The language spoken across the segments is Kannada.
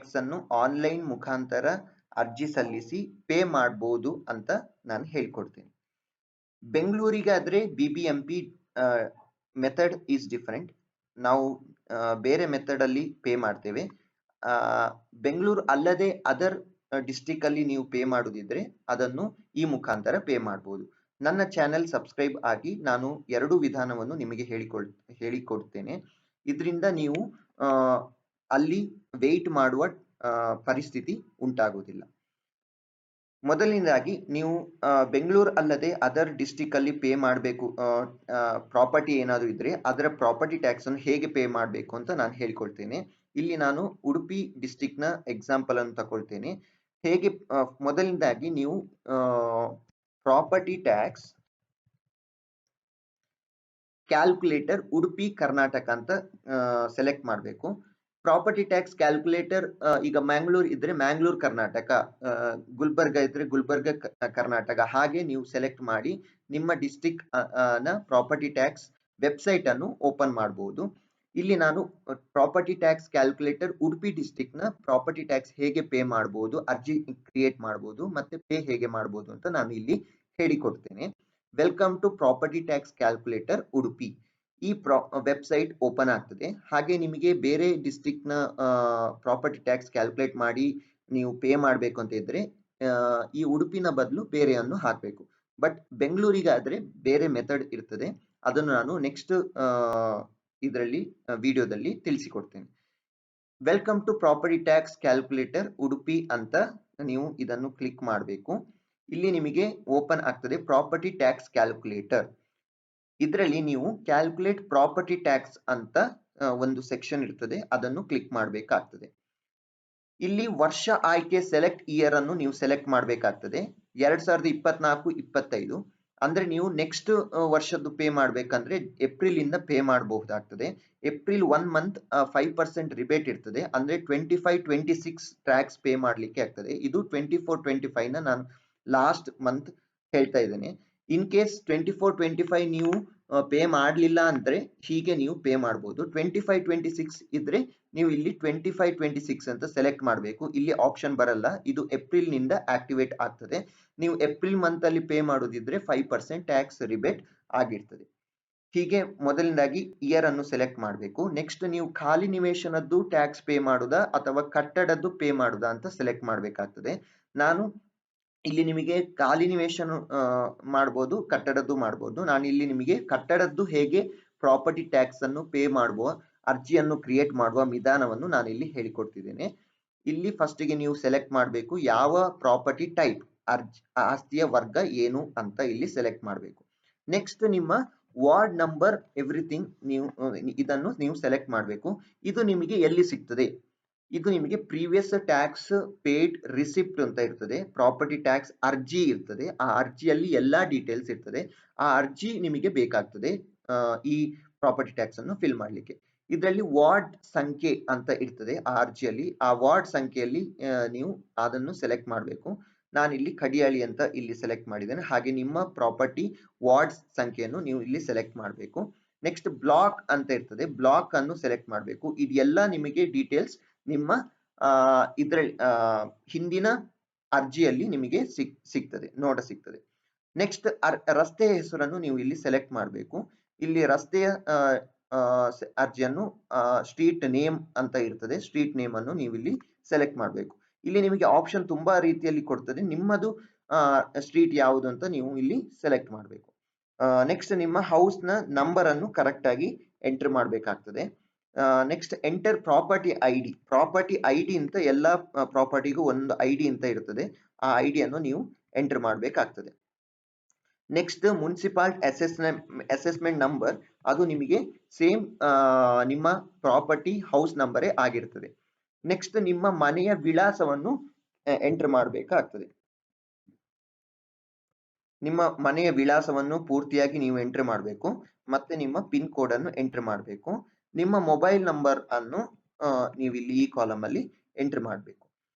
ಟ್ಯಾಕ್ಸ್ ಅನ್ನು ಆನ್ಲೈನ್ ಮುಖಾಂತರ ಅರ್ಜಿ ಸಲ್ಲಿಸಿ ಪೇ ಮಾಡಬಹುದು ಅಂತ ನಾನು ಹೇಳ್ಕೊಡ್ತೀನಿ. ಬೆಂಗಳೂರಿಗಾದ್ರೆ BBMP ಮೆಥಡ್ ಈಸ್ ಡಿಫರೆಂಟ್. ನಾವು ಬೇರೆ ಮೆಥಡ್ ಅಲ್ಲಿ ಪೇ ಮಾಡ್ತೇವೆ. ಬೆಂಗಳೂರು ಅಲ್ಲದೆ ಅದರ್ ಡಿಸ್ಟ್ರಿಕ್ಟ್ ಅಲ್ಲಿ ನೀವು ಪೇ ಮಾಡೋದಿದ್ರೆ ಅದನ್ನು ಈ ಮುಖಾಂತರ ಪೇ ಮಾಡಬಹುದು. ನನ್ನ ಚಾನೆಲ್ ಸಬ್ಸ್ಕ್ರೈಬ್ ಆಗಿ ನಾನು ಎರಡು ವಿಧಾನವನ್ನು ನಿಮಗೆ ಹೇಳಿಕೊಡ್ತೇನೆ. ಇದರಿಂದ ನೀವು ಅಲ್ಲಿ ವೇಟ್ ಮಾಡುವ ಪರಿಸ್ಥಿತಿ ಉಂಟಾಗುವುದಿಲ್ಲ. ಮೊದಲನೇದಾಗಿ ನೀವು ಬೆಂಗಳೂರು ಅಲ್ಲದೆ ಅದರ್ ಡಿಸ್ಟ್ರಿಕ್ಟ್ ಅಲ್ಲಿ ಪೇ ಮಾಡಬೇಕು, ಪ್ರಾಪರ್ಟಿ ಏನಾದರೂ ಇದ್ರೆ ಅದರ ಪ್ರಾಪರ್ಟಿ ಟ್ಯಾಕ್ಸ್ ಅನ್ನು ಹೇಗೆ ಪೇ ಮಾಡಬೇಕು ಅಂತ ನಾನು ಹೇಳ್ಕೊಳ್ತೇನೆ. ಇಲ್ಲಿ ನಾನು ಉಡುಪಿ ಡಿಸ್ಟ್ರಿಕ್ಟ್ ನ ಎಕ್ಸಾಂಪಲ್ ಅನ್ನು ತಗೊಳ್ತೇನೆ. ಹೇಗೆ ಮೊದಲನೇದಾಗಿ ನೀವು property tax calculator Udupi Karnataka ಅಂತ ಸೆಲೆಕ್ಟ್ ಮಾಡಬೇಕು. ಪ್ರಾಪರ್ಟಿ ಟ್ಯಾಕ್ಸ್ ಕ್ಯಾಲ್ಕುಲೇಟರ್ ಈಗ ಮ್ಯಾಂಗ್ಳೂರ್ ಇದ್ರೆ ಮ್ಯಾಂಗ್ಳೂರ್ ಕರ್ನಾಟಕ, ಗುಲ್ಬರ್ಗ ಇದ್ರೆ ಗುಲ್ಬರ್ಗ ಕರ್ನಾಟಕ, ಹಾಗೆ ನೀವು ಸೆಲೆಕ್ಟ್ ಮಾಡಿ ನಿಮ್ಮ ಡಿಸ್ಟ್ರಿಕ್ಟ್ ನ ಪ್ರಾಪರ್ಟಿ ಟ್ಯಾಕ್ಸ್ ವೆಬ್ಸೈಟ್ ಅನ್ನು ಓಪನ್ ಮಾಡಬಹುದು. ಇಲ್ಲಿ ನಾನು property tax calculator Udupi district ನ ಪ್ರಾಪರ್ಟಿ ಟ್ಯಾಕ್ಸ್ ಹೇಗೆ ಪೇ ಮಾಡಬಹುದು, ಅರ್ಜಿ ಕ್ರಿಯೇಟ್ ಮಾಡಬಹುದು ಮತ್ತೆ ಪೇ ಹೇಗೆ ಮಾಡಬಹುದು ಅಂತ ನಾನು ಇಲ್ಲಿ ಹೇಳಿಕೊಡ್ತೇನೆ. Welcome to property tax calculator Udupi. ಈ ವೆಬ್ಸೈಟ್ ಓಪನ್ ಆಗ್ತದೆ. ಹಾಗೆ ನಿಮಗೆ ಬೇರೆ ಡಿಸ್ಟ್ರಿಕ್ಟ್ ನ ಪ್ರಾಪರ್ಟಿ ಟ್ಯಾಕ್ಸ್ ಕ್ಯಾಲ್ಕುಲೇಟ್ ಮಾಡಿ ನೀವು ಪೇ ಮಾಡಬೇಕು ಅಂತ ಇದ್ರೆ ಈ ಉಡುಪಿನ ಬದಲು ಬೇರೆಯನ್ನು ಹಾಕಬೇಕು. ಬಟ್ ಬೆಂಗಳೂರಿಗಾದ್ರೆ ಬೇರೆ ಮೆಥಡ್ ಇರ್ತದೆ. ಅದನ್ನು ನಾನು ನೆಕ್ಸ್ಟ್ ಇದರಲ್ಲಿ ವಿಡಿಯೋದಲ್ಲಿ ತಿಳಿಸಿಕೊಡ್ತೇನೆ. Welcome to property tax calculator Udupi ಅಂತ ನೀವು ಇದನ್ನು ಕ್ಲಿಕ್ ಮಾಡಬೇಕು. ಇಲ್ಲಿ ನಿಮಗೆ ಓಪನ್ ಆಗ್ತದೆ ಪ್ರಾಪರ್ಟಿ ಟ್ಯಾಕ್ಸ್ ಕ್ಯಾಲ್ಕುಲೇಟರ್. ಇದರಲ್ಲಿ ನೀವು ಕ್ಯಾಲ್ಕುಲೇಟ್ ಪ್ರಾಪರ್ಟಿ ಟ್ಯಾಕ್ಸ್ ಅಂತ ಒಂದು ಸೆಕ್ಷನ್ ಇರ್ತದೆ, ಅದನ್ನು ಕ್ಲಿಕ್ ಮಾಡಬೇಕಾಗ್ತದೆ. ಇಲ್ಲಿ ವರ್ಷ ಆಯ್ಕೆ ಸೆಲೆಕ್ಟ್ ಇಯರ್ ಅನ್ನು ನೀವು ಸೆಲೆಕ್ಟ್ ಮಾಡಬೇಕಾಗ್ತದೆ. 2024-25 ಅಂದ್ರೆ ನೀವು ನೆಕ್ಸ್ಟ್ ವರ್ಷದ್ದು ಪೇ ಮಾಡ್ಬೇಕಂದ್ರೆ ಏಪ್ರಿಲ್ ಇಂದ ಪೇ ಮಾಡಬಹುದಾಗ್ತದೆ. ಏಪ್ರಿಲ್ 1 ಮಂತ್ 5% ರಿಬೇಟ್ ಇರ್ತದೆ, ಅಂದ್ರೆ 25-26 ಟ್ಯಾಕ್ಸ್ ಪೇ ಮಾಡ್ಲಿಕ್ಕೆ ಆಗ್ತದೆ. ಇದು 24-25 ನ ನಾನು ಲಾಸ್ಟ್ ಮಂತ್ ಹೇಳ್ತಾ ಇದ್ದೇನೆ. ಇನ್ ಕೇಸ್ 24-25 ನೀವು ಪೇ ಮಾಡಲಿಲ್ಲ ಅಂದ್ರೆ ಹೀಗೆ ನೀವು ಪೇ ಮಾಡಬಹುದು. 25-26 ಇದ್ರೆ ನೀವು ಇಲ್ಲಿ 25-26 ಅಂತ ಸೆಲೆಕ್ಟ್ ಮಾಡಬೇಕು. ಇಲ್ಲಿ ಆಪ್ಷನ್ ಬರಲ್ಲ, ಇದು ಏಪ್ರಿಲ್ ನಿಂದ ಆಕ್ಟಿವೇಟ್ ಆಗ್ತದೆ. ನೀವು ಏಪ್ರಿಲ್ ಮಂತ್ ಅಲ್ಲಿ ಪೇ ಮಾಡೋದಿದ್ರೆ 5% ಟ್ಯಾಕ್ಸ್ ರಿಬೇಟ್ ಆಗಿರ್ತದೆ. ಹೀಗೆ ಮೊದಲನೇದಾಗಿ ಇಯರ್ ಅನ್ನು ಸೆಲೆಕ್ಟ್ ಮಾಡಬೇಕು. ನೆಕ್ಸ್ಟ್ ನೀವು ಖಾಲಿ ನಿವೇಶನದ್ದು ಟ್ಯಾಕ್ಸ್ ಪೇ ಮಾಡುದಾ ಅಥವಾ ಕಟ್ಟಡದ್ದು ಪೇ ಮಾಡುದಾ ಅಂತ ಸೆಲೆಕ್ಟ್ ಮಾಡಬೇಕಾಗ್ತದೆ. ನಾನು ಇಲ್ಲಿ ನಿಮಗೆ ಖಾಲಿ ನಿವೇಶನ ಮಾಡಬಹುದು, ಕಟ್ಟಡದ್ದು ಮಾಡಬಹುದು. ನಾನು ಇಲ್ಲಿ ನಿಮಗೆ ಕಟ್ಟಡದ್ದು ಹೇಗೆ ಪ್ರಾಪರ್ಟಿ ಟ್ಯಾಕ್ಸ್ ಅನ್ನು ಪೇ ಮಾಡುವ ಅರ್ಜಿಯನ್ನು ಕ್ರಿಯೇಟ್ ಮಾಡುವ ವಿಧಾನವನ್ನು ನಾನು ಇಲ್ಲಿ ಹೇಳಿಕೊಡ್ತಿದ್ದೇನೆ. ಇಲ್ಲಿ ಫಸ್ಟಿಗೆ ನೀವು ಸೆಲೆಕ್ಟ್ ಮಾಡಬೇಕು ಯಾವ ಪ್ರಾಪರ್ಟಿ ಟೈಪ್, ಆಸ್ತಿಯ ವರ್ಗ ಏನು ಅಂತ ಇಲ್ಲಿ ಸೆಲೆಕ್ಟ್ ಮಾಡಬೇಕು. ನೆಕ್ಸ್ಟ್ ನಿಮ್ಮ ವಾರ್ಡ್ ನಂಬರ್ ಎವ್ರಿಥಿಂಗ್ ಇದನ್ನು ನೀವು ಸೆಲೆಕ್ಟ್ ಮಾಡಬೇಕು. ಇದು ನಿಮಗೆ ಎಲ್ಲಿ ಸಿಗ್ತದೆ? ಇದು ನಿಮಗೆ ಪ್ರೀವಿಯಸ್ ಟ್ಯಾಕ್ಸ್ ಪೇಡ್ ರಿಸಿಪ್ಟ್ ಅಂತ ಇರ್ತದೆ, ಪ್ರಾಪರ್ಟಿ ಟ್ಯಾಕ್ಸ್ ಅರ್ಜಿ ಇರ್ತದೆ, ಆ ಅರ್ಜಿಯಲ್ಲಿ ಎಲ್ಲಾ ಡೀಟೇಲ್ಸ್ ಇರ್ತದೆ. ಆ ಅರ್ಜಿ ನಿಮಗೆ ಬೇಕಾಗ್ತದೆ ಈ ಪ್ರಾಪರ್ಟಿ ಟ್ಯಾಕ್ಸ್ ಅನ್ನು ಫಿಲ್ ಮಾಡ್ಲಿಕ್ಕೆ. ಇದರಲ್ಲಿ ವಾರ್ಡ್ ಸಂಖ್ಯೆ ಅಂತ ಇರ್ತದೆ ಆ ಅರ್ಜಿಯಲ್ಲಿ. ಆ ವಾರ್ಡ್ ಸಂಖ್ಯೆಯಲ್ಲಿ ನೀವು ಅದನ್ನು ಸೆಲೆಕ್ಟ್ ಮಾಡಬೇಕು. ನಾನಿಲ್ಲಿ ಕಡಿಯಾಳಿ ಅಂತ ಇಲ್ಲಿ ಸೆಲೆಕ್ಟ್ ಮಾಡಿದ್ದೇನೆ. ಹಾಗೆ ನಿಮ್ಮ ಪ್ರಾಪರ್ಟಿ ವಾರ್ಡ್ ಸಂಖ್ಯೆಯನ್ನು ನೀವು ಇಲ್ಲಿ ಸೆಲೆಕ್ಟ್ ಮಾಡಬೇಕು. ನೆಕ್ಸ್ಟ್ ಬ್ಲಾಕ್ ಅಂತ ಇರ್ತದೆ, ಬ್ಲಾಕ್ ಅನ್ನು ಸೆಲೆಕ್ಟ್ ಮಾಡಬೇಕು. ಇದೆಲ್ಲ ನಿಮಗೆ ಡೀಟೇಲ್ಸ್ ನಿಮ್ಮ ಇದರಲ್ಲಿ ಹಿಂದಿನ ಅರ್ಜಿಯಲ್ಲಿ ನಿಮಗೆ ಸಿಗ್ತದೆ, ಸಿಗ್ತದೆ. ನೆಕ್ಸ್ಟ್ ರಸ್ತೆಯ ಹೆಸರನ್ನು ನೀವು ಇಲ್ಲಿ ಸೆಲೆಕ್ಟ್ ಮಾಡಬೇಕು. ಇಲ್ಲಿ ರಸ್ತೆಯ ಅರ್ಜಿಯನ್ನು ಸ್ಟ್ರೀಟ್ ನೇಮ್ ಅಂತ ಇರ್ತದೆ, ಸ್ಟ್ರೀಟ್ ನೇಮ್ ಅನ್ನು ನೀವು ಇಲ್ಲಿ ಸೆಲೆಕ್ಟ್ ಮಾಡಬೇಕು. ಇಲ್ಲಿ ನಿಮಗೆ ಆಪ್ಷನ್ ತುಂಬಾ ರೀತಿಯಲ್ಲಿ ಕೊಡ್ತದೆ, ನಿಮ್ಮದು ಸ್ಟ್ರೀಟ್ ಯಾವುದು ಅಂತ ನೀವು ಇಲ್ಲಿ ಸೆಲೆಕ್ಟ್ ಮಾಡಬೇಕು. ನೆಕ್ಸ್ಟ್ ನಿಮ್ಮ ಹೌಸ್ ನ ನಂಬರ್ ಅನ್ನು ಕರೆಕ್ಟ್ ಆಗಿ ಎಂಟರ್ ಮಾಡಬೇಕಾಗ್ತದೆ. Next enter property ID. Property ID ಅಂತ ಎಲ್ಲ ಪ್ರಾಪರ್ಟಿಗೂ ಒಂದು ಐಡಿ ಅಂತ ಇರ್ತದೆ, ಆ ಐಡಿಯನ್ನು ನೀವು ಎಂಟರ್ ಮಾಡಬೇಕಾಗ್ತದೆ. ನೆಕ್ಸ್ಟ್ ಮುನ್ಸಿಪಾಲ್ ಅಸೆಸ್ಮೆಂಟ್ ನಂಬರ್, ಅದು ನಿಮಗೆ ಸೇಮ್ ನಿಮ್ಮ ಪ್ರಾಪರ್ಟಿ ಹೌಸ್ ನಂಬರೇ ಆಗಿರ್ತದೆ. ನೆಕ್ಸ್ಟ್ ನಿಮ್ಮ ಮನೆಯ ವಿಳಾಸವನ್ನು ಎಂಟರ್ ಮಾಡಬೇಕಾಗ್ತದೆ. ನಿಮ್ಮ ಮನೆಯ ವಿಳಾಸವನ್ನು ಪೂರ್ತಿಯಾಗಿ ನೀವು ಎಂಟರ್ ಮಾಡಬೇಕು. ಮತ್ತೆ ನಿಮ್ಮ ಪಿನ್ ಕೋಡ್ ಅನ್ನು ಎಂಟರ್ ಮಾಡಬೇಕು. ನಿಮ್ಮ ಮೊಬೈಲ್ ನಂಬರ್ ಅನ್ನು ನೀವು ಇಲ್ಲಿ ಈ ಕಾಲಮ್ ಅಲ್ಲಿ ಎಂಟರ್ ಮಾಡಬೇಕು.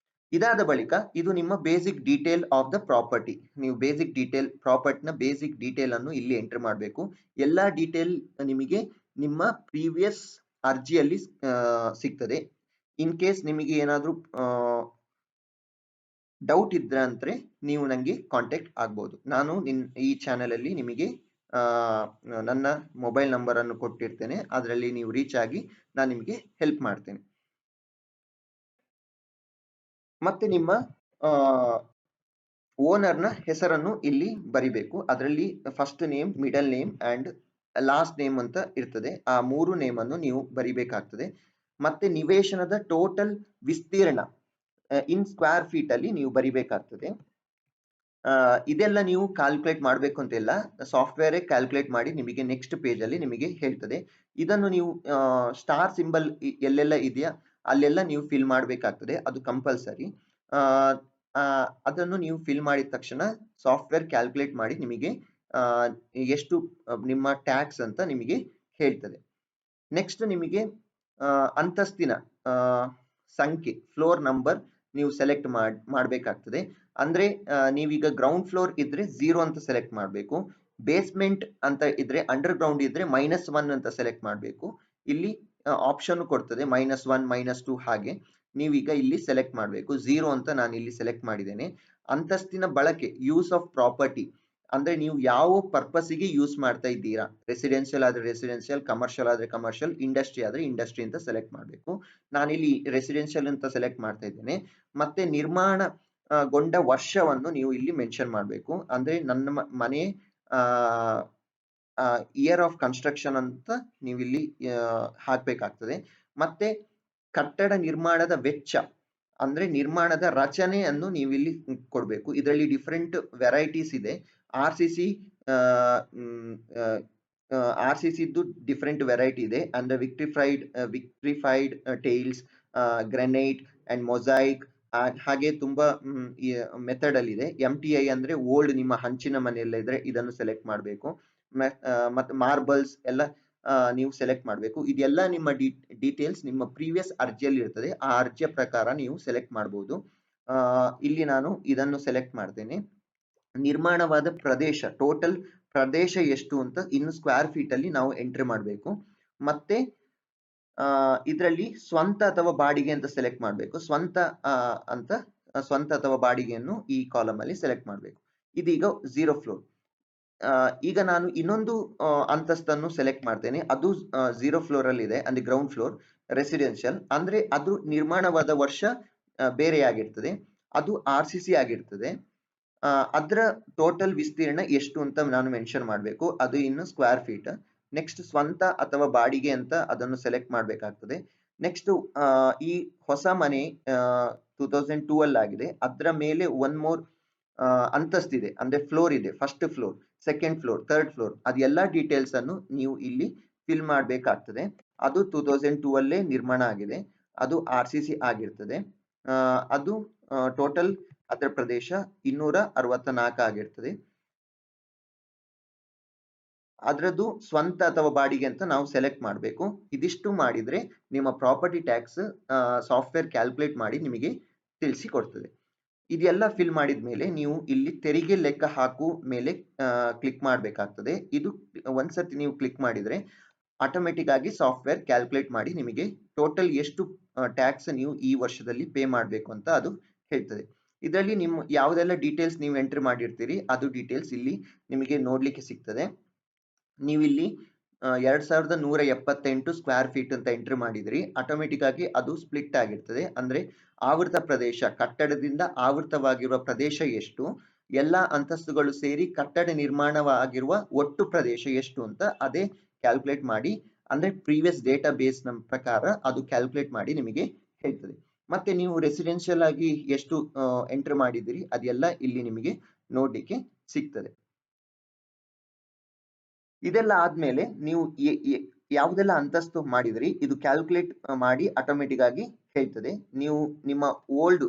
ಇದಾದ ಬಳಿಕ ಇದು ನಿಮ್ಮ basic detail of the property. ನೀವು ಬೇಸಿಕ್ ಡೀಟೇಲ್, ಪ್ರಾಪರ್ಟಿನ ಬೇಸಿಕ್ ಡೀಟೇಲ್ ಅನ್ನು ಇಲ್ಲಿ ಎಂಟರ್ ಮಾಡಬೇಕು. ಎಲ್ಲಾ ಡೀಟೇಲ್ ನಿಮಗೆ ನಿಮ್ಮ ಪ್ರೀವಿಯಸ್ ಅರ್ಜಿಯಲ್ಲಿ ಸಿಗ್ತದೆ. ಇನ್ ಕೇಸ್ ನಿಮಗೆ ಏನಾದರೂ ಡೌಟ್ ಇದ್ರೆ ಅಂದ್ರೆ ನೀವು ನನಗೆ ಕಾಂಟ್ಯಾಕ್ಟ್ ಆಗ್ಬೋದು. ನಾನು ಈ ಚಾನಲಲ್ಲಿ ನಿಮಗೆ ನನ್ನ ಮೊಬೈಲ್ ನಂಬರನ್ನು ಕೊಟ್ಟಿರ್ತೇನೆ, ಅದರಲ್ಲಿ ನೀವು ರೀಚ್ ಆಗಿ ನಾನು ನಿಮಗೆ ಹೆಲ್ಪ್ ಮಾಡ್ತೇನೆ. ಮತ್ತೆ ನಿಮ್ಮ ಓನರ್ನ ಹೆಸರನ್ನು ಇಲ್ಲಿ ಬರಿಬೇಕು. ಅದರಲ್ಲಿ first name, middle name and last name ಅಂತ ಇರ್ತದೆ. ಆ 3 ನೇಮನ್ನು ನೀವು ಬರಿಬೇಕಾಗ್ತದೆ. ಮತ್ತೆ ನಿವೇಶನದ ಟೋಟಲ್ ವಿಸ್ತೀರ್ಣ ಇನ್ ಸ್ಕ್ವೇರ್ ಫೀಟ್ ಅಲ್ಲಿ ನೀವು ಬರಿಬೇಕಾಗ್ತದೆ. ಇದೆಲ್ಲ ನೀವು ಕ್ಯಾಲ್ಕುಲೇಟ್ ಮಾಡಬೇಕು ಅಂತಿಲ್ಲ, ಸಾಫ್ಟ್ವೇರೇ ಕ್ಯಾಲ್ಕುಲೇಟ್ ಮಾಡಿ ನಿಮಗೆ ನೆಕ್ಸ್ಟ್ ಪೇಜ್ ಅಲ್ಲಿ ನಿಮಗೆ ಹೇಳ್ತದೆ. ಇದನ್ನು ನೀವು ಸ್ಟಾರ್ ಸಿಂಬಲ್ ಎಲ್ಲೆಲ್ಲ ಇದೆಯಾ ಅಲ್ಲೆಲ್ಲ ನೀವು ಫಿಲ್ ಮಾಡಬೇಕಾಗ್ತದೆ, ಅದು ಕಂಪಲ್ಸರಿ. ಅದನ್ನು ನೀವು ಫಿಲ್ ಮಾಡಿದ ತಕ್ಷಣ ಸಾಫ್ಟ್ವೇರ್ ಕ್ಯಾಲ್ಕುಲೇಟ್ ಮಾಡಿ ನಿಮಗೆ ಎಷ್ಟು ನಿಮ್ಮ ಟ್ಯಾಕ್ಸ್ ಅಂತ ನಿಮಗೆ ಹೇಳ್ತದೆ. ನೆಕ್ಸ್ಟ್ ನಿಮಗೆ ಅಂತಸ್ತಿನ ಸಂಖ್ಯೆ, ಫ್ಲೋರ್ ನಂಬರ್ ನೀವು ಸೆಲೆಕ್ಟ್ ಮಾಡಬೇಕಾಗ್ತದೆ. ಅಂದ್ರೆ ನೀವೀಗ ಗ್ರೌಂಡ್ ಫ್ಲೋರ್ ಇದ್ರೆ 0 ಅಂತ ಸೆಲೆಕ್ಟ್ ಮಾಡಬೇಕು. ಬೇಸ್ಮೆಂಟ್ ಅಂತ ಇದ್ರೆ, ಅಂಡರ್ ಗ್ರೌಂಡ್ ಇದ್ರೆ -1 ಅಂತ ಸೆಲೆಕ್ಟ್ ಮಾಡಬೇಕು. ಇಲ್ಲಿ ಆಪ್ಷನ್ ಕೊಡ್ತದೆ -1, -2 ಹಾಗೆ. ನೀವೀಗ ಇಲ್ಲಿ ಸೆಲೆಕ್ಟ್ ಮಾಡಬೇಕು. 0 ಅಂತ ನಾನು ಇಲ್ಲಿ ಸೆಲೆಕ್ಟ್ ಮಾಡಿದ್ದೇನೆ. ಅಂತಸ್ತಿನ ಬಳಕೆ, ಯೂಸ್ ಆಫ್ ಪ್ರಾಪರ್ಟಿ, ಅಂದ್ರೆ ನೀವು ಯಾವ ಪರ್ಪಸ್ಗೆ ಯೂಸ್ ಮಾಡ್ತಾ ಇದ್ದೀರಾ. ರೆಸಿಡೆನ್ಷಿಯಲ್ ಆದ್ರೆ ರೆಸಿಡೆನ್ಷಿಯಲ್, ಕಮರ್ಷಿಯಲ್ ಆದ್ರೆ ಕಮರ್ಷಿಯಲ್, ಇಂಡಸ್ಟ್ರಿ ಆದ್ರೆ ಇಂಡಸ್ಟ್ರಿ ಅಂತ ಸೆಲೆಕ್ಟ್ ಮಾಡಬೇಕು. ನಾನಿಲ್ಲಿ ರೆಸಿಡೆನ್ಷಿಯಲ್ ಅಂತ ಸೆಲೆಕ್ಟ್ ಮಾಡ್ತಾ ಇದ್ದೇನೆ. ಮತ್ತೆ ನಿರ್ಮಾಣಗೊಂಡ ವರ್ಷವನ್ನು ನೀವು ಇಲ್ಲಿ ಮೆನ್ಷನ್ ಮಾಡಬೇಕು. ಅಂದ್ರೆ ನನ್ನ ಮನೆ ಇಯರ್ ಆಫ್ ಕನ್ಸ್ಟ್ರಕ್ಷನ್ ಅಂತ ನೀವು ಇಲ್ಲಿ ಹಾಕ್ಬೇಕಾಗ್ತದೆ. ಮತ್ತೆ ಕಟ್ಟಡ ನಿರ್ಮಾಣದ ವೆಚ್ಚ, ಅಂದ್ರೆ ನಿರ್ಮಾಣದ ರಚನೆಯನ್ನು ನೀವು ಇಲ್ಲಿ ಕೊಡಬೇಕು. ಇದರಲ್ಲಿ ಡಿಫರೆಂಟ್ ವೆರೈಟೀಸ್ ಇದೆ. RCC ಇದ್ದು ಡಿಫರೆಂಟ್ ವೆರೈಟಿ ಇದೆ. ಅಂದ್ರೆ ವಿಕ್ಟ್ರಿಫೈಡ್ ಟೈಲ್ಸ್, ಗ್ರಾನೈಟ್ ಅಂಡ್ ಮೊಸೈಕ್, ಹಾಗೆ ತುಂಬಾ ಮೆಥಡ್ ಅಲ್ಲಿ ಇದೆ. MTI ಅಂದ್ರೆ ಓಲ್ಡ್, ನಿಮ್ಮ ಹಂಚಿನ ಮನೆಯೆಲ್ಲ ಇದ್ರೆ ಇದನ್ನು ಸೆಲೆಕ್ಟ್ ಮಾಡಬೇಕು. ಮತ್ತೆ ಮಾರ್ಬಲ್ಸ್ ಎಲ್ಲ ನೀವು ಸೆಲೆಕ್ಟ್ ಮಾಡಬೇಕು. ಇದೆಲ್ಲ ನಿಮ್ಮ ಡೀಟೇಲ್ಸ್ ನಿಮ್ಮ ಪ್ರೀವಿಯಸ್ ಅರ್ಜಿಯಲ್ಲಿ ಇರ್ತದೆ. ಆ ಅರ್ಜಿಯ ಪ್ರಕಾರ ನೀವು ಸೆಲೆಕ್ಟ್ ಮಾಡಬಹುದು. ಇಲ್ಲಿ ನಾನು ಇದನ್ನು ಸೆಲೆಕ್ಟ್ ಮಾಡ್ತೇನೆ. ನಿರ್ಮಾಣವಾದ ಪ್ರದೇಶ, ಟೋಟಲ್ ಪ್ರದೇಶ ಎಷ್ಟು ಅಂತ ಇನ್ನು ಸ್ಕ್ವೇರ್ ಫೀಟ್ ಅಲ್ಲಿ ನಾವು ಎಂಟ್ರಿ ಮಾಡಬೇಕು. ಮತ್ತೆ ಇದರಲ್ಲಿ ಸ್ವಂತ ಅಥವಾ ಬಾಡಿಗೆ ಅಂತ ಸೆಲೆಕ್ಟ್ ಮಾಡಬೇಕು. ಸ್ವಂತ ಅಥವಾ ಬಾಡಿಗೆಯನ್ನು ಈ ಕಾಲಮ್ ಅಲ್ಲಿ ಸೆಲೆಕ್ಟ್ ಮಾಡಬೇಕು. ಇದೀಗ 0 ಫ್ಲೋರ್. ಈಗ ನಾನು ಇನ್ನೊಂದು ಅಂತಸ್ತನ್ನು ಸೆಲೆಕ್ಟ್ ಮಾಡ್ತೇನೆ. ಅದು 0 ಫ್ಲೋರ್ ಅಲ್ಲಿ ಇದೆ, ಅಂದ್ರೆ ಗ್ರೌಂಡ್ ಫ್ಲೋರ್ ರೆಸಿಡೆನ್ಷಿಯಲ್. ಅಂದ್ರೆ ಅದು ನಿರ್ಮಾಣವಾದ ವರ್ಷ ಬೇರೆಯಾಗಿರ್ತದೆ, ಅದು RCC ಆಗಿರ್ತದೆ. ಅದರ ಟೋಟಲ್ ವಿಸ್ತೀರ್ಣ ಎಷ್ಟು ಅಂತ ನಾನು ಮೆನ್ಷನ್ ಮಾಡಬೇಕು, ಅದು ಇನ್ನು ಸ್ಕ್ವೇರ್ ಫೀಟ್. ನೆಕ್ಸ್ಟ್ ಸ್ವಂತ ಅಥವಾ ಬಾಡಿಗೆ ಅಂತ ಅದನ್ನು ಸೆಲೆಕ್ಟ್ ಮಾಡಬೇಕಾಗ್ತದೆ. ನೆಕ್ಸ್ಟ್ ಈ ಹೊಸ ಮನೆ 2002 ಅಲ್ಲಿ ಆಗಿದೆ, ಅದರ ಮೇಲೆ ಒನ್ ಮೋರ್ ಅಂತಸ್ತಿದೆ, ಅಂದ್ರೆ ಫ್ಲೋರ್ ಇದೆ. First floor, second floor, third floor, ಅದೆಲ್ಲ ಡೀಟೇಲ್ಸ್ ಅನ್ನು ನೀವು ಇಲ್ಲಿ ಫಿಲ್ ಮಾಡಬೇಕಾಗ್ತದೆ. ಅದು 2002 ಅಲ್ಲೇ ನಿರ್ಮಾಣ ಆಗಿದೆ, ಅದು RCC ಆಗಿರ್ತದೆ. ಅದು ಟೋಟಲ್ ಅದರ ಪ್ರದೇಶ 264 ಆಗಿರ್ತದೆ. ಅದರದ್ದು ಸ್ವಂತ ಅಥವಾ ಬಾಡಿಗೆ ಅಂತ ನಾವು ಸೆಲೆಕ್ಟ್ ಮಾಡಬೇಕು. ಇದಿಷ್ಟು ಮಾಡಿದ್ರೆ ನಿಮ್ಮ ಪ್ರಾಪರ್ಟಿ ಟ್ಯಾಕ್ಸ್ ಸಾಫ್ಟ್ವೇರ್ ಕ್ಯಾಲ್ಕುಲೇಟ್ ಮಾಡಿ ನಿಮಗೆ ತಿಳಿಸಿ ಕೊಡ್ತದೆ. ಇದೆಲ್ಲ ಫಿಲ್ ಮಾಡಿದ ಮೇಲೆ ನೀವು ಇಲ್ಲಿ ತೆರಿಗೆ ಲೆಕ್ಕ ಹಾಕು ಮೇಲೆ ಕ್ಲಿಕ್ ಮಾಡಬೇಕಾಗ್ತದೆ. ಇದು ಒಂದ್ಸತಿ ನೀವು ಕ್ಲಿಕ್ ಮಾಡಿದ್ರೆ ಆಟೋಮೆಟಿಕ್ ಆಗಿ ಸಾಫ್ಟ್ವೇರ್ ಕ್ಯಾಲ್ಕುಲೇಟ್ ಮಾಡಿ ನಿಮಗೆ ಟೋಟಲ್ ಎಷ್ಟು ಟ್ಯಾಕ್ಸ್ ನೀವು ಈ ವರ್ಷದಲ್ಲಿ ಪೇ ಮಾಡಬೇಕು ಅಂತ ಅದು ಹೇಳ್ತದೆ. ಇದರಲ್ಲಿ ನಿಮ್ಮ ಯಾವುದೆಲ್ಲ ಡೀಟೇಲ್ಸ್ ನೀವು ಎಂಟ್ರಿ ಮಾಡಿರ್ತೀರಿ ಅದು ಡೀಟೇಲ್ಸ್ ಇಲ್ಲಿ ನಿಮಗೆ ನೋಡ್ಲಿಕ್ಕೆ ಸಿಗ್ತದೆ. ನೀವಿಲ್ಲಿ 2178 ಸ್ಕ್ವೇರ್ ಫೀಟ್ ಅಂತ ಎಂಟ್ರಿ ಮಾಡಿದ್ರಿ, ಆಟೋಮೆಟಿಕ್ ಆಗಿ ಅದು ಸ್ಪ್ಲಿಟ್ ಆಗಿರ್ತದೆ. ಅಂದ್ರೆ ಆವೃತ ಪ್ರದೇಶ, ಕಟ್ಟಡದಿಂದ ಆವೃತವಾಗಿರುವ ಪ್ರದೇಶ ಎಷ್ಟು, ಎಲ್ಲ ಅಂತಸ್ತುಗಳು ಸೇರಿ ಕಟ್ಟಡ ನಿರ್ಮಾಣವಾಗಿರುವ ಒಟ್ಟು ಪ್ರದೇಶ ಎಷ್ಟು ಅಂತ ಅದೇ ಕ್ಯಾಲ್ಕುಲೇಟ್ ಮಾಡಿ, ಅಂದ್ರೆ ಪ್ರೀವಿಯಸ್ ಡೇಟಾ ಬೇಸ್ ನ ಪ್ರಕಾರ ಅದು ಕ್ಯಾಲ್ಕುಲೇಟ್ ಮಾಡಿ ನಿಮಗೆ ಹೇಳ್ತದೆ. ಮತ್ತೆ ನೀವು ರೆಸಿಡೆನ್ಷಿಯಲ್ ಆಗಿ ಎಷ್ಟು ಎಂಟ್ರಿ ಮಾಡಿದಿರಿ ಅದೆಲ್ಲ ಇಲ್ಲಿ ನಿಮಗೆ ನೋಡ್ಲಿಕ್ಕೆ ಸಿಗ್ತದೆ. ಇದೆಲ್ಲ ಆದ್ಮೇಲೆ ನೀವು ಯಾವುದೆಲ್ಲ ಅಂತಸ್ತು ಮಾಡಿದ್ರಿ ಇದು ಕ್ಯಾಲ್ಕುಲೇಟ್ ಮಾಡಿ ಆಟೋಮೆಟಿಕ್ ಆಗಿ ಹೇಳ್ತದೆ. ನೀವು ನಿಮ್ಮ ಓಲ್ಡ್,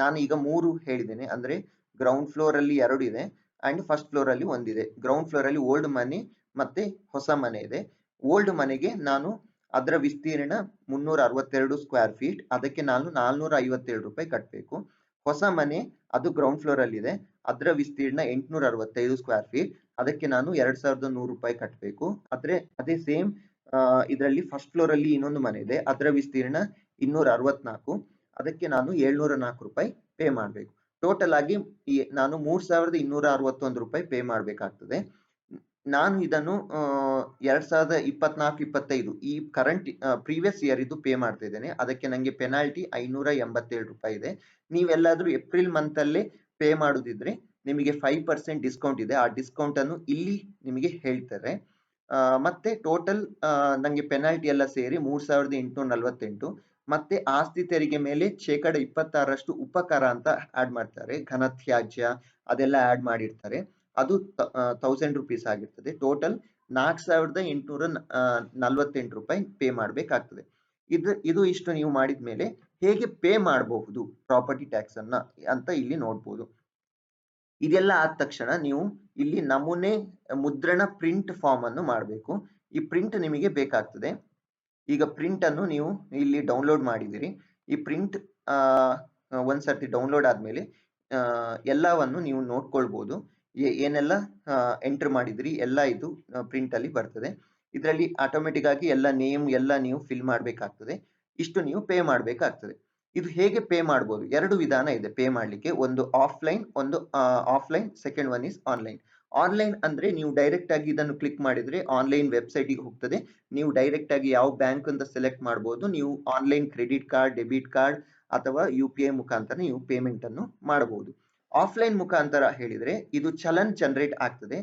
ನಾನು ಈಗ 3 ಹೇಳಿದ್ದೇನೆ, ಅಂದ್ರೆ ಗ್ರೌಂಡ್ ಫ್ಲೋರ್ ಅಲ್ಲಿ 2 ಇದೆ ಅಂಡ್ ಫಸ್ಟ್ ಫ್ಲೋರ್ ಅಲ್ಲಿ ಒಂದಿದೆ. ಗ್ರೌಂಡ್ ಫ್ಲೋರ್ ಅಲ್ಲಿ ಓಲ್ಡ್ ಮನೆ ಮತ್ತೆ ಹೊಸ ಮನೆ ಇದೆ. ಓಲ್ಡ್ ಮನೆಗೆ ನಾನು ಅದರ ವಿಸ್ತೀರ್ಣ 362 ಸ್ಕ್ವೇರ್ ಫೀಟ್, ಅದಕ್ಕೆ ನಾನು 457 ರೂಪಾಯಿ ಕಟ್ಟಬೇಕು. ಹೊಸ ಮನೆ ಅದು ಗ್ರೌಂಡ್ ಫ್ಲೋರ್ ಅಲ್ಲಿ ಇದೆ, ಅದರ ವಿಸ್ತೀರ್ಣ 865 ಸ್ಕ್ವೇರ್ ಫೀಟ್, ಅದಕ್ಕೆ ನಾನು 2100 ರೂಪಾಯಿ ಕಟ್ಟಬೇಕು. ಅದೇ ಸೇಮ್ ಇದರಲ್ಲಿ ಫಸ್ಟ್ ಫ್ಲೋರ್ ಅಲ್ಲಿ ಇನ್ನೊಂದು ಮನೆ ಇದೆ, ಅದರ ವಿಸ್ತೀರ್ಣ 264, ಅದಕ್ಕೆ ನಾನು 704 ರೂಪಾಯಿ ಪೇ ಮಾಡಬೇಕು. ಟೋಟಲ್ ಆಗಿ ನಾನು 3261 ರೂಪಾಯಿ ಪೇ ಮಾಡಬೇಕಾಗ್ತದೆ. ನಾನು ಇದನ್ನು 2024-25 ಈ ಕರೆಂಟ್ ಪ್ರೀವಿಯಸ್ ಇಯರ್ ಇದು ಪೇ ಮಾಡ್ತಾ ಇದ್ದೇನೆ. ಅದಕ್ಕೆ ನನಗೆ ಪೆನಾಲ್ಟಿ 587 ರೂಪಾಯಿ ಇದೆ. ನೀವೆಲ್ಲಾದ್ರೂ ಏಪ್ರಿಲ್ ಮಂತ್ ಅಲ್ಲೇ ಪೇ ಮಾಡುದಿದ್ರೆ ನಿಮಗೆ 5% ಡಿಸ್ಕೌಂಟ್ ಇದೆ. ಆ ಡಿಸ್ಕೌಂಟ್ ಅನ್ನು ಇಲ್ಲಿ ನಿಮಗೆ ಹೇಳ್ತಾರೆ. ಮತ್ತೆ ಟೋಟಲ್ ನಂಗೆ ಪೆನಾಲ್ಟಿ ಎಲ್ಲ ಸೇರಿ 3848. ಮತ್ತೆ ಆಸ್ತಿ ತೆರಿಗೆ ಮೇಲೆ 26% ಉಪಕರ ಅಂತ ಆಡ್ ಮಾಡ್ತಾರೆ. ಘನತ್ಯಾಜ್ಯ ಅದೆಲ್ಲ ಆಡ್ ಮಾಡಿರ್ತಾರೆ. ಅದು 1000 ರೂಪೀಸ್ ಆಗಿರ್ತದೆ. ಟೋಟಲ್ 4848 ರೂಪಾಯಿ ಪೇ ಮಾಡಬೇಕಾಗ್ತದೆ. ಇದು ಇಷ್ಟು ನೀವು ಮಾಡಿದ್ಮೇಲೆ ಹೇಗೆ ಪೇ ಮಾಡಬಹುದು ಪ್ರಾಪರ್ಟಿ ಟ್ಯಾಕ್ಸ್ ಅನ್ನ ಅಂತ ಇಲ್ಲಿ ನೋಡ್ಬೋದು. ಇದೆಲ್ಲ ಆದ ತಕ್ಷಣ ನೀವು ಇಲ್ಲಿ ನಮೂನೆ ಮುದ್ರಣ ಪ್ರಿಂಟ್ ಫಾರ್ಮ್ ಅನ್ನು ಮಾಡಬೇಕು. ಈ ಪ್ರಿಂಟ್ ನಿಮಗೆ ಬೇಕಾಗ್ತದೆ. ಈಗ ಪ್ರಿಂಟ್ ಅನ್ನು ನೀವು ಇಲ್ಲಿ ಡೌನ್ಲೋಡ್ ಮಾಡಿದಿರಿ. ಈ ಪ್ರಿಂಟ್ ಒಂದ್ಸರ್ತಿ ಡೌನ್ಲೋಡ್ ಆದ್ಮೇಲೆ ಎಲ್ಲವನ್ನು ನೀವು ನೋಡ್ಕೊಳ್ಬಹುದು. ಏನೆಲ್ಲ ಎಂಟರ್ ಮಾಡಿದಿರಿ ಎಲ್ಲ ಇದು ಪ್ರಿಂಟ್ ಅಲ್ಲಿ ಬರ್ತದೆ. ಇದರಲ್ಲಿ ಆಟೋಮೆಟಿಕ್ ಆಗಿ ಎಲ್ಲ ನೇಮ್ ಎಲ್ಲ ನೀವು ಫಿಲ್ ಮಾಡಬೇಕಾಗ್ತದೆ. ಇಷ್ಟು ನೀವು ಪೇ ಮಾಡಬೇಕಾಗ್ತದೆ. ಇದು ಹೇಗೆ ಪೇ ಮಾಡ್ಬೋದು? 2 ವಿಧಾನ ಇದೆ ಪೇ ಮಾಡ್ಲಿಕ್ಕೆ. ಒಂದು offline, second one is online. Online ಅಂದ್ರೆ ನೀವು ಡೈರೆಕ್ಟ್ ಆಗಿ ಇದನ್ನು ಕ್ಲಿಕ್ ಮಾಡಿದ್ರೆ ಆನ್ಲೈನ್ ವೆಬ್ಸೈಟ್ ಗೆ ಹೋಗ್ತದೆ. ನೀವು ಡೈರೆಕ್ಟ್ ಆಗಿ ಯಾವ ಬ್ಯಾಂಕ್ ಅಂತ ಸೆಲೆಕ್ಟ್ ಮಾಡಬಹುದು. ನೀವು online credit card, debit card ಅಥವಾ UPI ಮುಖಾಂತರ ನೀವು ಪೇಮೆಂಟ್ ಅನ್ನು ಮಾಡಬಹುದು. ಆಫ್ಲೈನ್ ಮುಖಾಂತರ ಹೇಳಿದ್ರೆ ಇದು ಚಲನ್ ಜನರೇಟ್ ಆಗ್ತದೆ.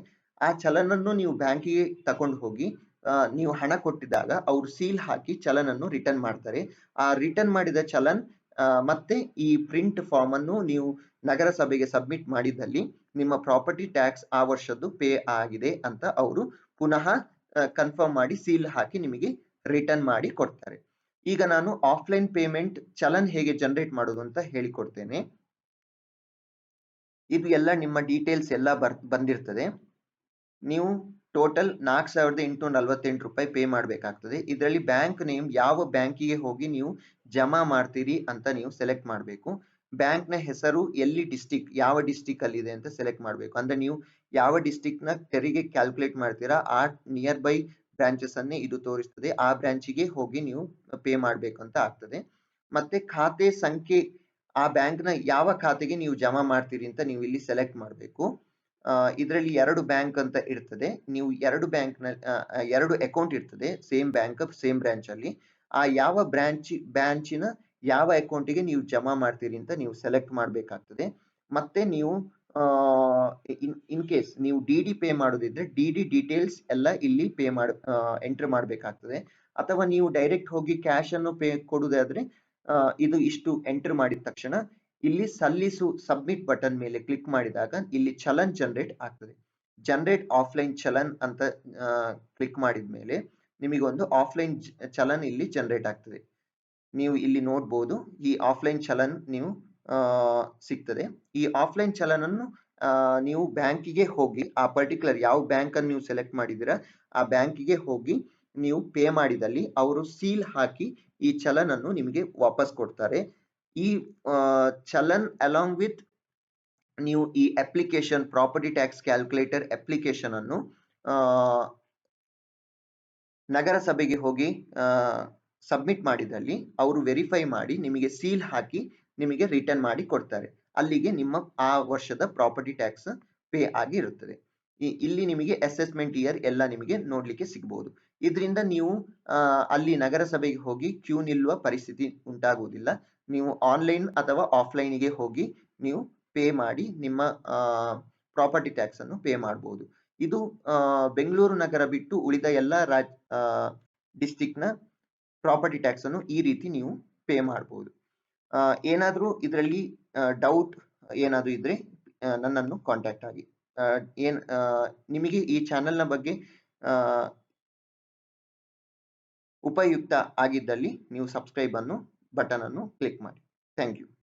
ಆ ಚಲನ್ ಅನ್ನು ನೀವು ಬ್ಯಾಂಕಿಗೆ ತಕೊಂಡು ಹೋಗಿ ನೀವು ಹಣ ಕೊಟ್ಟಿದಾಗ ಅವರು ಸೀಲ್ ಹಾಕಿ ಚಲನ್ ಅನ್ನು ರಿಟರ್ನ್ ಮಾಡ್ತಾರೆ. ಆ ರಿಟರ್ನ್ ಮಾಡಿದ ಚಲನ್ ಮತ್ತೆ ಈ ಪ್ರಿಂಟ್ ಫಾರ್ಮ್ ಅನ್ನು ನೀವು ನಗರಸಭೆಗೆ ಸಬ್ಮಿಟ್ ಮಾಡಿದಲ್ಲಿ ನಿಮ್ಮ ಪ್ರಾಪರ್ಟಿ ಟ್ಯಾಕ್ಸ್ ಆ ವರ್ಷದ್ದು ಪೇ ಆಗಿದೆ ಅಂತ ಅವರು ಪುನಃ ಕನ್ಫರ್ಮ್ ಮಾಡಿ ಸೀಲ್ ಹಾಕಿ ನಿಮಗೆ ರಿಟರ್ನ್ ಮಾಡಿ ಕೊಡ್ತಾರೆ. ಈಗ ನಾನು ಆಫ್ಲೈನ್ ಪೇಮೆಂಟ್ ಚಲನ್ ಹೇಗೆ ಜನರೇಟ್ ಮಾಡೋದು ಅಂತ ಹೇಳಿಕೊಡ್ತೇನೆ. ಇದು ಎಲ್ಲ ನಿಮ್ಮ ಡೀಟೇಲ್ಸ್ ಎಲ್ಲ ಬಂದಿರ್ತದೆ. ನೀವು ಟೋಟಲ್ 4848 ರೂಪಾಯಿ ಪೇ ಮಾಡಬೇಕಾಗ್ತದೆ. ಇದರಲ್ಲಿ ಬ್ಯಾಂಕ್ ನೇಮ್ ಯಾವ ಬ್ಯಾಂಕಿಗೆ ಹೋಗಿ ನೀವು ಜಮಾ ಮಾಡ್ತೀರಿ ಅಂತ ನೀವು ಸೆಲೆಕ್ಟ್ ಮಾಡಬೇಕು. ಬ್ಯಾಂಕ್ ನ ಹೆಸರು ಎಲ್ಲಿ ಡಿಸ್ಟಿಕ್, ಯಾವ ಡಿಸ್ಟಿಕ್ ಅಲ್ಲಿ ಇದೆ ಅಂತ ಸೆಲೆಕ್ಟ್ ಮಾಡಬೇಕು. ಅಂದ್ರೆ ನೀವು ಯಾವ ಡಿಸ್ಟಿಕ್ ನ ತೆರಿಗೆ ಕ್ಯಾಲ್ಕುಲೇಟ್ ಮಾಡ್ತೀರಾ ಆ ನಿಯರ್ ಬೈ ಬ್ರಾಂಚಸ್ ಅನ್ನೇ ಇದು ತೋರಿಸ್ತದೆ. ಆ ಬ್ರಾಂಚಿಗೆ ಹೋಗಿ ನೀವು ಪೇ ಮಾಡಬೇಕು ಅಂತ ಆಗ್ತದೆ. ಮತ್ತೆ ಖಾತೆ ಸಂಖ್ಯೆ, ಆ ಬ್ಯಾಂಕ್ ನ ಯಾವ ಖಾತೆಗೆ ನೀವು ಜಮಾ ಮಾಡ್ತೀರಿ ಅಂತ ನೀವು ಇಲ್ಲಿ ಸೆಲೆಕ್ಟ್ ಮಾಡಬೇಕು. ಇದರಲ್ಲಿ 2 ಬ್ಯಾಂಕ್ ಅಂತ ಇರ್ತದೆ. ನೀವು 2 ಬ್ಯಾಂಕ್ ನ 2 ಅಕೌಂಟ್ ಇರ್ತದೆ ಸೇಮ್ ಬ್ಯಾಂಕ್ ಸೇಮ್ ಬ್ರಾಂಚ್ ಅಲ್ಲಿ. ಆ ಯಾವ ಬ್ರಾಂಚಿನ ಯಾವ ಅಕೌಂಟಿಗೆ ನೀವು ಜಮಾ ಮಾಡ್ತೀರಿ ಅಂತ ನೀವು ಸೆಲೆಕ್ಟ್ ಮಾಡಬೇಕಾಗ್ತದೆ. ಮತ್ತೆ ನೀವು ಇನ್ ಕೇಸ್ ನೀವು DD ಪೇ ಮಾಡೋದಿದ್ರೆ DD ಡೀಟೇಲ್ಸ್ ಎಲ್ಲ ಇಲ್ಲಿ ಎಂಟರ್ ಮಾಡಬೇಕಾಗ್ತದೆ. ಅಥವಾ ನೀವು ಡೈರೆಕ್ಟ್ ಹೋಗಿ ಕ್ಯಾಶ್ ಅನ್ನು ಕೊಡುವುದಾದ್ರೆ ಇದು ಇಷ್ಟು ಎಂಟರ್ ಮಾಡಿದ ತಕ್ಷಣ ಇಲ್ಲಿ ಸಲ್ಲಿಸು ಸಬ್ಮಿಟ್ ಬಟನ್ ಮೇಲೆ ಕ್ಲಿಕ್ ಮಾಡಿದಾಗ ಇಲ್ಲಿ ಚಲನ್ ಜನರೇಟ್ ಆಗ್ತದೆ. ಜನರೇಟ್ ಆಫ್ಲೈನ್ ಚಲನ್ ಅಂತ ಕ್ಲಿಕ್ ಮಾಡಿದ ಮೇಲೆ ನಿಮಗೆ ಒಂದು ಆಫ್ಲೈನ್ ಚಲನ್ ಇಲ್ಲಿ ಜನರೇಟ್ ಆಗ್ತದೆ. ನೀವು ಇಲ್ಲಿ ನೋಡ್ಬೋದು ಈ ಆಫ್ಲೈನ್ ಚಲನ್ ನೀವು ಸಿಗ್ತದೆ. ಈ ಆಫ್ಲೈನ್ ಚಲನ್ ಅನ್ನು ನೀವು ಬ್ಯಾಂಕಿಗೆ ಹೋಗಿ ಆ ಪರ್ಟಿಕ್ಯುಲರ್ ಯಾವ ಬ್ಯಾಂಕ್ ಅನ್ನು ನೀವು ಸೆಲೆಕ್ಟ್ ಮಾಡಿದಿರಾ ಆ ಬ್ಯಾಂಕಿಗೆ ಹೋಗಿ ನೀವು ಪೇ ಮಾಡಿದಲ್ಲಿ ಅವರು ಸೀಲ್ ಹಾಕಿ ಈ ಚಲನ್ ಅನ್ನು ನಿಮಗೆ ವಾಪಸ್ ಕೊಡ್ತಾರೆ. ಈ ಚಲನ್ ಅಲಾಂಗ್ ವಿತ್ ನೀವು ಈ application property tax calculator application ಅನ್ನು ನಗರಸಭೆಗೆ ಹೋಗಿ ಸಬ್ಮಿಟ್ ಮಾಡಿದಲ್ಲಿ ಅವರು ವೆರಿಫೈ ಮಾಡಿ ನಿಮಗೆ ಸೀಲ್ ಹಾಕಿ ನಿಮಗೆ ರಿಟರ್ನ್ ಮಾಡಿ ಕೊಡ್ತಾರೆ. ಅಲ್ಲಿಗೆ ನಿಮ್ಮ ಆ ವರ್ಷದ ಪ್ರಾಪರ್ಟಿ ಟ್ಯಾಕ್ಸ್ ಪೇ ಆಗಿರುತ್ತದೆ. ಇಲ್ಲಿ ನಿಮಗೆ ಅಸೆಸ್ಮೆಂಟ್ ಇಯರ್ ಎಲ್ಲ ನಿಮಗೆ ನೋಡ್ಲಿಕ್ಕೆ ಸಿಗಬಹುದು. ಇದರಿಂದ ನೀವು ಅಲ್ಲಿ ನಗರಸಭೆಗೆ ಹೋಗಿ ಕ್ಯೂ ನಿಲ್ಲುವ ಪರಿಸ್ಥಿತಿ ಉಂಟಾಗುವುದಿಲ್ಲ. ನೀವು ಆನ್ಲೈನ್ ಅಥವಾ ಆಫ್ಲೈನ್ಗೆ ಹೋಗಿ ನೀವು ಪೇ ಮಾಡಿ ನಿಮ್ಮ ಪ್ರಾಪರ್ಟಿ ಟ್ಯಾಕ್ಸ್ ಅನ್ನು ಪೇ ಮಾಡಬಹುದು. ಇದು ಬೆಂಗಳೂರು ನಗರ ಬಿಟ್ಟು ಉಳಿದ ಎಲ್ಲ ಡಿಸ್ಟಿಕ್ ನ ಪ್ರಾಪರ್ಟಿ ಟ್ಯಾಕ್ಸ್ ಅನ್ನು ಈ ರೀತಿ ನೀವು ಪೇ ಮಾಡಬಹುದು. ಏನಾದ್ರೂ ಇದರಲ್ಲಿ ಡೌಟ್ ಏನಾದ್ರೂ ಇದ್ರೆ ನನ್ನನ್ನು ಕಾಂಟ್ಯಾಕ್ಟ್ ಆಗಿ. ನಿಮಗೆ ಈ ಚಾನೆಲ್ ನ ಬಗ್ಗೆ ಉಪಯುಕ್ತ ಆಗಿದ್ದಲ್ಲಿ ನೀವು ಸಬ್ಸ್ಕ್ರೈಬ್ ಬಟನ್ ಅನ್ನು ಕ್ಲಿಕ್ ಮಾಡಿ. Thank you.